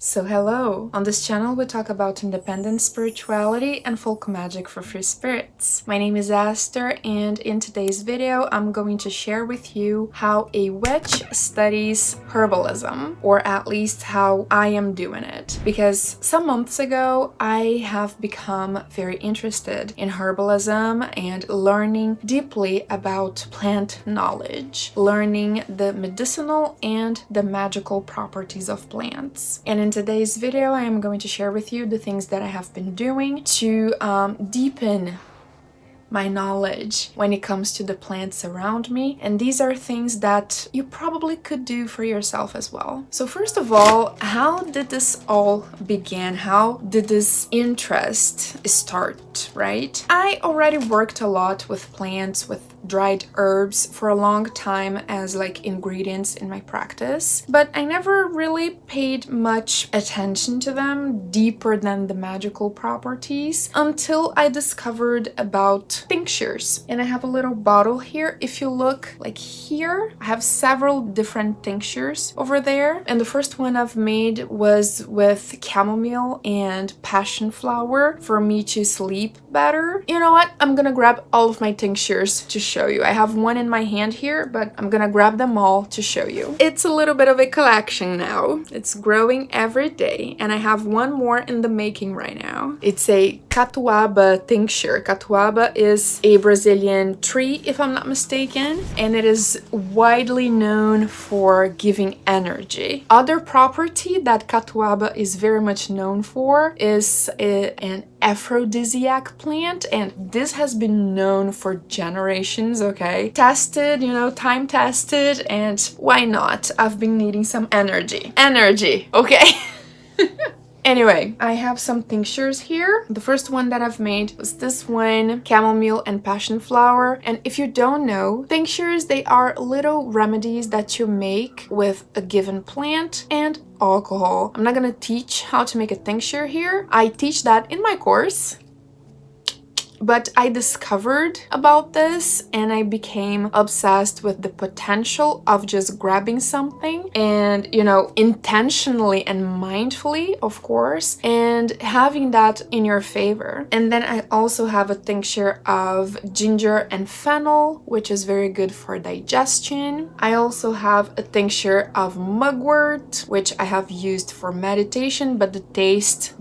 So hello! On this channel we talk about independent spirituality and folk magic for free spirits. My name is Aster, and in today's video I'm going to share with you how a witch studies herbalism, or at least how I am doing it. Because some months ago I have become very interested in herbalism and learning deeply about plant knowledge, learning the medicinal and the magical properties of plants. And in today's video, I am going to share with you the things that I have been doing to deepen my knowledge when it comes to the plants around me, and these are things that you probably could do for yourself as well. So first of all, how did this all begin? How did this interest start, right? I already worked a lot with plants, with dried herbs for a long time as like ingredients in my practice, but I never really paid much attention to them deeper than the magical properties until I discovered about tinctures. And I have a little bottle here. If you look like here, I have several different tinctures over there, and the first one I've made was with chamomile and passion flower for me to sleep better. You know what? I'm gonna grab all of my tinctures to show you. I have one in my hand here, but I'm gonna grab them all to show you. It's a little bit of a collection now. It's growing every day, and I have one more in the making right now. It's a catuaba tincture. Catuaba is a Brazilian tree, if I'm not mistaken, and it is widely known for giving energy. Other property that catuaba is very much known for is an aphrodisiac plant, and this has been known for generations, okay? Tested, time tested, and why not? I've been needing some energy. Energy, okay? Anyway, I have some tinctures here. The first one that I've made was this one, chamomile and passion flower. And if you don't know, tinctures, they are little remedies that you make with a given plant and alcohol. I'm not gonna teach how to make a tincture here. I teach that in my course. But I discovered about this and I became obsessed with the potential of just grabbing something and, intentionally and mindfully, of course, and having that in your favor. And then I also have a tincture of ginger and fennel, which is very good for digestion. I also have a tincture of mugwort, which I have used for meditation, but the taste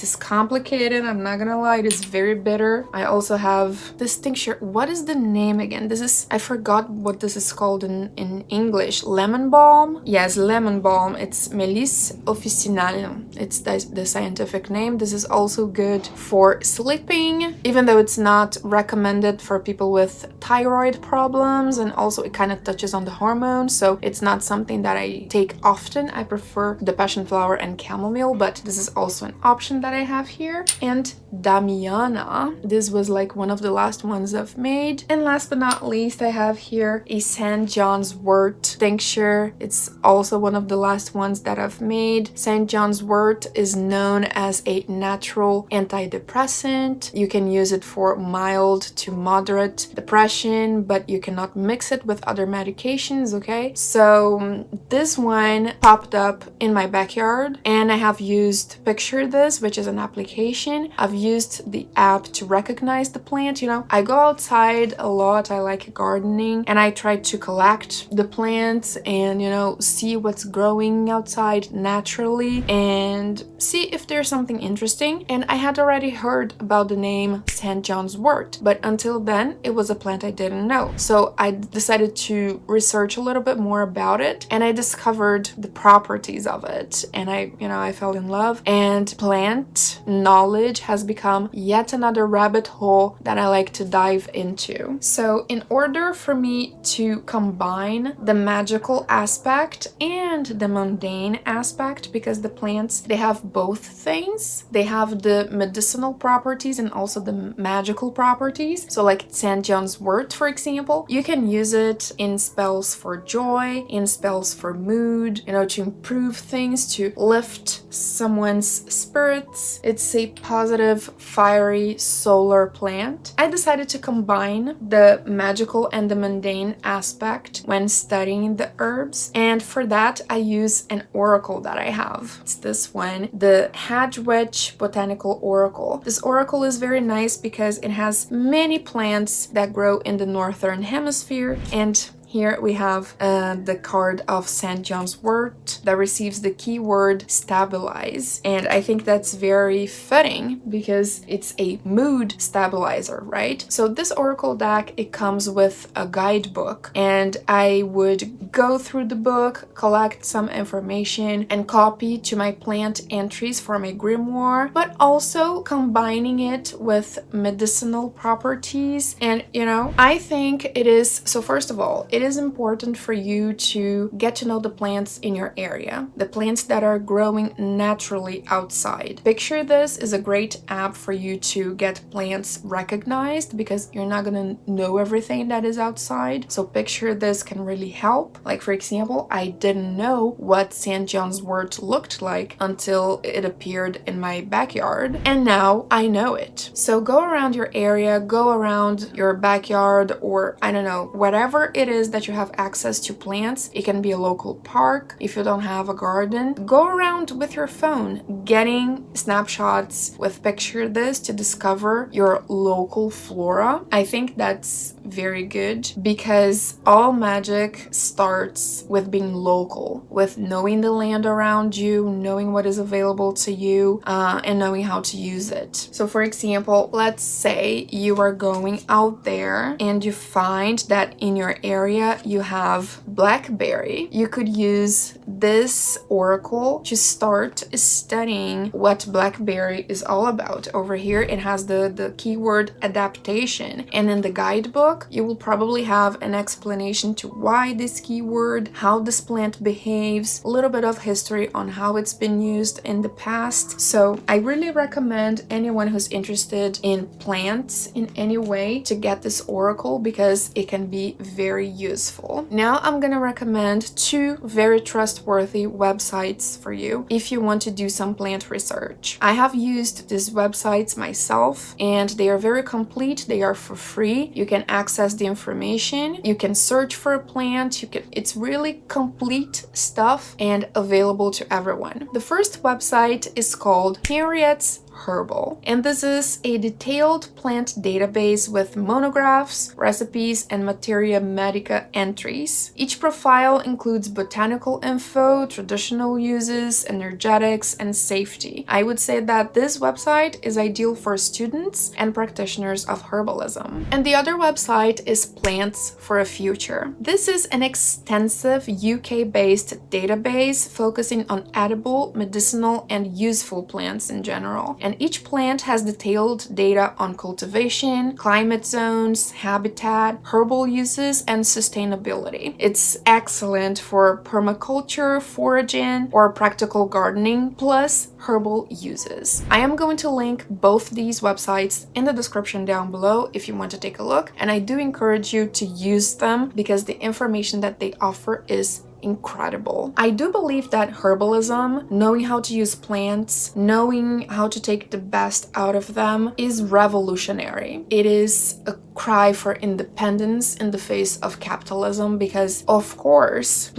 is complicated. I'm not gonna lie, it is very bitter. I also have this tincture. What is the name again? I forgot what this is called in English. Lemon balm? Yes, lemon balm. It's Melis officinale. It's the scientific name. This is also good for sleeping, even though it's not recommended for people with thyroid problems, and also it kind of touches on the hormones, so it's not something that I take often. I prefer the passion flower and chamomile, but this is also an option that I have here. And Damiana. This was like one of the last ones I've made. And last but not least, I have here a St. John's wort tincture. It's also one of the last ones that I've made. St. John's wort is known as a natural antidepressant. You can use it for mild to moderate depression, but you cannot mix it with other medications, okay? So this one popped up in my backyard, and I have used Picture This, which is an application. I've used the app to recognize the plant. I go outside a lot. I like gardening, and I try to collect the plants and see what's growing outside naturally and see if there's something interesting. And I had already heard about the name St. John's wort, but until then it was a plant I didn't know. So I decided to research a little bit more about it, and I discovered the properties of it, and I fell in love, and plant knowledge has become yet another rabbit hole that I like to dive into. So in order for me to combine the magical aspect and the mundane aspect, because the plants, they have both things. They have the medicinal properties and also the magical properties. So like St. John's wort, for example, you can use it in spells for joy, in spells for mood, to improve things, to lift someone's spirits. It's a positive, fiery, solar plant. I decided to combine the magical and the mundane aspect when studying the herbs, and for that I use an oracle that I have. It's this one, the Hadgewitch Botanical Oracle. This oracle is very nice because it has many plants that grow in the northern hemisphere, and here we have the card of St. John's wort that receives the keyword stabilize. And I think that's very fitting because it's a mood stabilizer, right? So this oracle deck, it comes with a guidebook, and I would go through the book, collect some information, and copy to my plant entries for my grimoire, but also combining it with medicinal properties. And I think it is, so first of all, it is important for you to get to know the plants in your area, the plants that are growing naturally outside. Picture This is a great app for you to get plants recognized because you're not gonna know everything that is outside. So Picture This can really help. Like for example, I didn't know what St. John's wort looked like until it appeared in my backyard, and now I know it. So go around your area, go around your backyard, or I don't know, whatever it is that you have access to plants. It can be a local park if you don't have a garden. Go around with your phone getting snapshots with Picture This to discover your local flora. I think that's very good because all magic starts with being local, with knowing the land around you, knowing what is available to you, and knowing how to use it. So for example, let's say you are going out there and you find that in your area you have blackberry. You could use this oracle to start studying what blackberry is all about. Over here it has the keyword adaptation, and in the guidebook you will probably have an explanation to why this keyword, how this plant behaves, a little bit of history on how it's been used in the past. So I really recommend anyone who's interested in plants in any way to get this oracle because it can be very useful. Now I'm gonna recommend two very trustworthy websites for you if you want to do some plant research. I have used these websites myself and they are very complete. They are for free. You can access the information. You can search for a plant. It's really complete stuff and available to everyone. The first website is called Henriette's Herbal, and this is a detailed plant database with monographs, recipes, and materia medica entries. Each profile includes botanical info, traditional uses, energetics, and safety. I would say that this website is ideal for students and practitioners of herbalism. And the other website is Plants for a Future. This is an extensive UK-based database focusing on edible, medicinal, and useful plants in general. And each plant has detailed data on cultivation, climate zones, habitat, herbal uses, and sustainability. It's excellent for permaculture, foraging, or practical gardening, plus herbal uses. I am going to link both these websites in the description down below if you want to take a look, and I do encourage you to use them because the information that they offer is incredible. I do believe that herbalism, knowing how to use plants, knowing how to take the best out of them, is revolutionary. It is a cry for independence in the face of capitalism because, of course,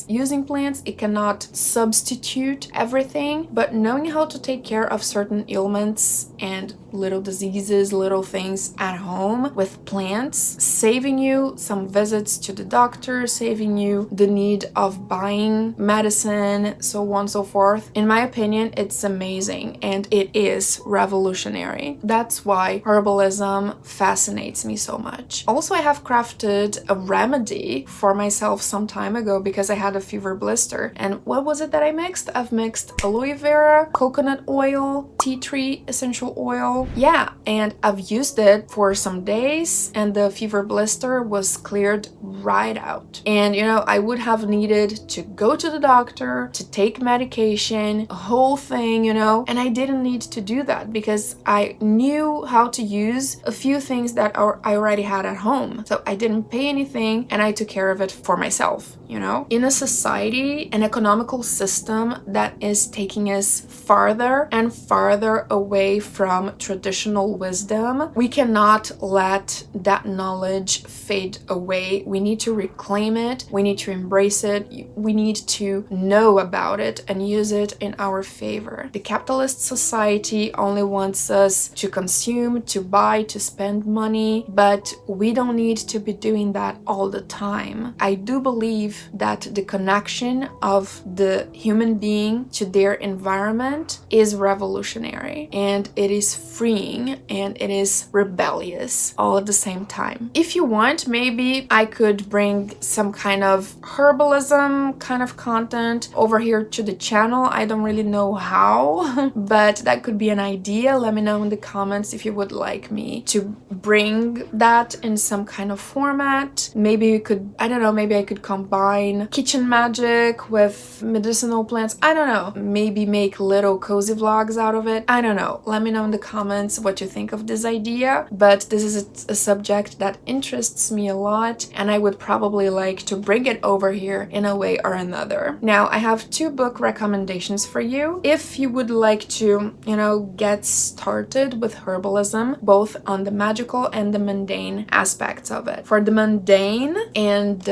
using plants, it cannot substitute everything, but knowing how to take care of certain ailments and little diseases, little things at home with plants, saving you some visits to the doctor, saving you the need of buying medicine, so on and so forth. In my opinion, it's amazing and it is revolutionary. That's why herbalism fascinates me so much. Also, I have crafted a remedy for myself some time ago because I had a fever blister. And what was it that I mixed? I've mixed aloe vera, coconut oil, tea tree essential oil. Yeah, and I've used it for some days and the fever blister was cleared right out. And I would have have needed to go to the doctor, to take medication, a whole thing, you know, and I didn't need to do that because I knew how to use a few things that I already had at home. So I didn't pay anything and I took care of it for myself, you know. In a society, an economical system that is taking us farther and farther away from traditional wisdom, we cannot let that knowledge fade away. We need to reclaim it. We need to embrace it. We need to know about it and use it in our favor. The capitalist society only wants us to consume, to buy, to spend money, but we don't need to be doing that all the time. I do believe that the connection of the human being to their environment is revolutionary, and it is freeing, and it is rebellious all at the same time. If you want, maybe I could bring some kind of herbalism kind of content over here to the channel. I don't really know how, but that could be an idea. Let me know in the comments if you would like me to bring that in some kind of format. Maybe you could, I don't know, maybe I could combine kitchen magic with medicinal plants. I don't know. Maybe make little cozy vlogs out of it. I don't know. Let me know in the comments what you think of this idea. But this is a subject that interests me a lot, and I would probably like to bring it over here in a way or another. Now, I have 2 book recommendations for you. If you would like to, you know, get started with herbalism, both on the magical and the mundane aspects of it. For the mundane and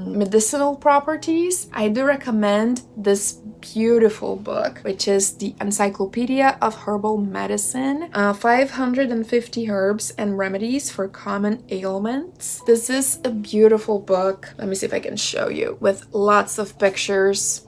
medicinal properties, I do recommend this beautiful book, which is the Encyclopedia of Herbal Medicine, 550 Herbs and Remedies for Common Ailments. This is a beautiful book. Let me see if I can show you, with lots of pictures.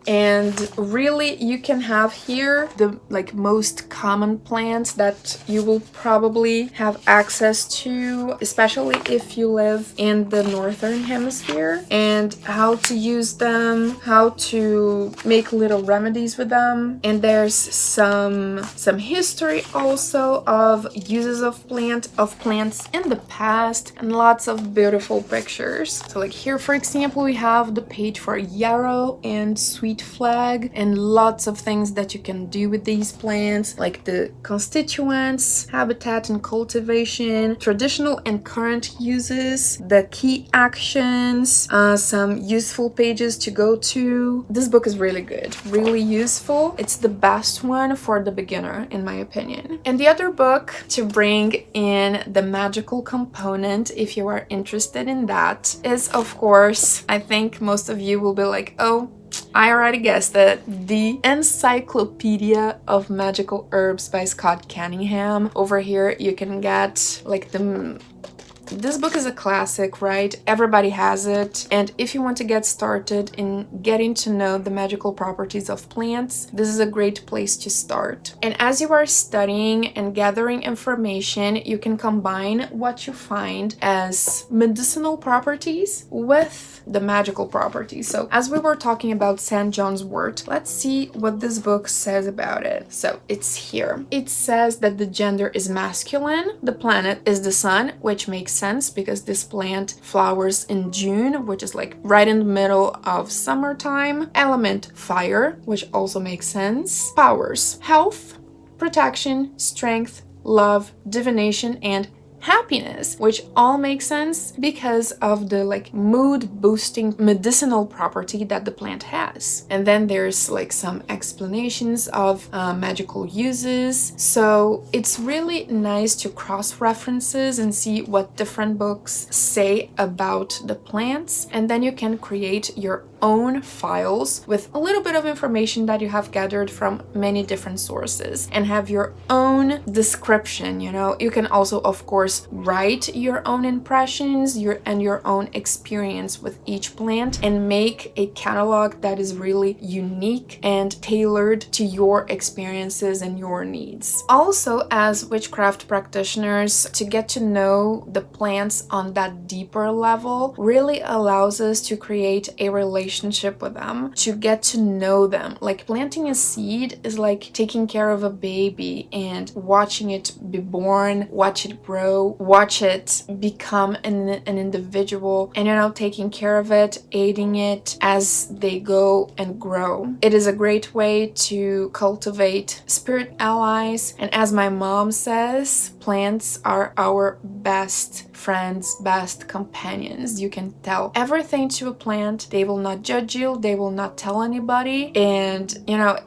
And really, you can have here the most common plants that you will probably have access to, especially if you live in the northern hemisphere, and how to use them, how to make little remedies with them. And there's some history also of uses of plants in the past, and lots of beautiful pictures. So like here, for example, we have the page for yarrow and sweet flag, and lots of things that you can do with these plants, like the constituents, habitat and cultivation, traditional and current uses, the key actions, some useful pages to go to. This book is really good, really useful. It's the best one for the beginner, in my opinion. And the other book to bring in the magical component, if you are interested in that, is, of course, I think most of you will be like, oh, I already guessed that, the Encyclopedia of Magical Herbs by Scott Cunningham. Over here you can get like this book is a classic, right? Everybody has it. And if you want to get started in getting to know the magical properties of plants, this is a great place to start. And as you are studying and gathering information, you can combine what you find as medicinal properties with the magical properties. So as we were talking about St. John's wort, let's see what this book says about it. So it's here. It says that the gender is masculine, the planet is the sun, which makes sense because this plant flowers in June, which is like right in the middle of summertime. Element fire, which also makes sense. Powers: health, protection, strength, love, divination, and happiness, which all makes sense because of the mood boosting medicinal property that the plant has. And then there's some explanations of magical uses. So it's really nice to cross references and see what different books say about the plants, and then you can create your own files with a little bit of information that you have gathered from many different sources and have your own description. You can also, of course, write your own impressions and your own experience with each plant and make a catalog that is really unique and tailored to your experiences and your needs. Also, as witchcraft practitioners, to get to know the plants on that deeper level really allows us to create a relationship relationship with them, to get to know them. Like planting a seed is like taking care of a baby and watching it be born, watch it grow, watch it become an individual, and taking care of it, aiding it as they go and grow. It is a great way to cultivate spirit allies, and as my mom says, plants are our best friends, best companions. You can tell everything to a plant. They will not judge you, they will not tell anybody, and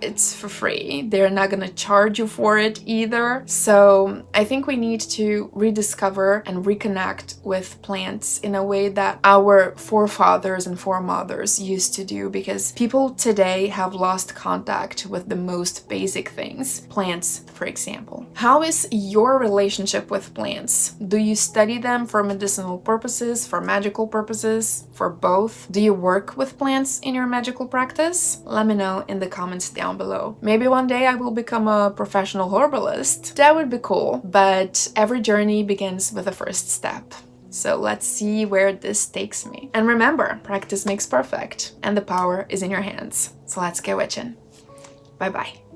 it's for free. They're not gonna charge you for it either. So I think we need to rediscover and reconnect with plants in a way that our forefathers and foremothers used to do, because people today have lost contact with the most basic things, plants, for example. How is your relationship with plants? Do you study them for medicinal purposes, for magical purposes, for both? Do you work with plants in your magical practice? Let me know in the comments down below. Maybe one day I will become a professional herbalist. That would be cool, but every journey begins with a first step. So let's see where this takes me. And remember, practice makes perfect, and the power is in your hands. So let's get witching. Bye bye.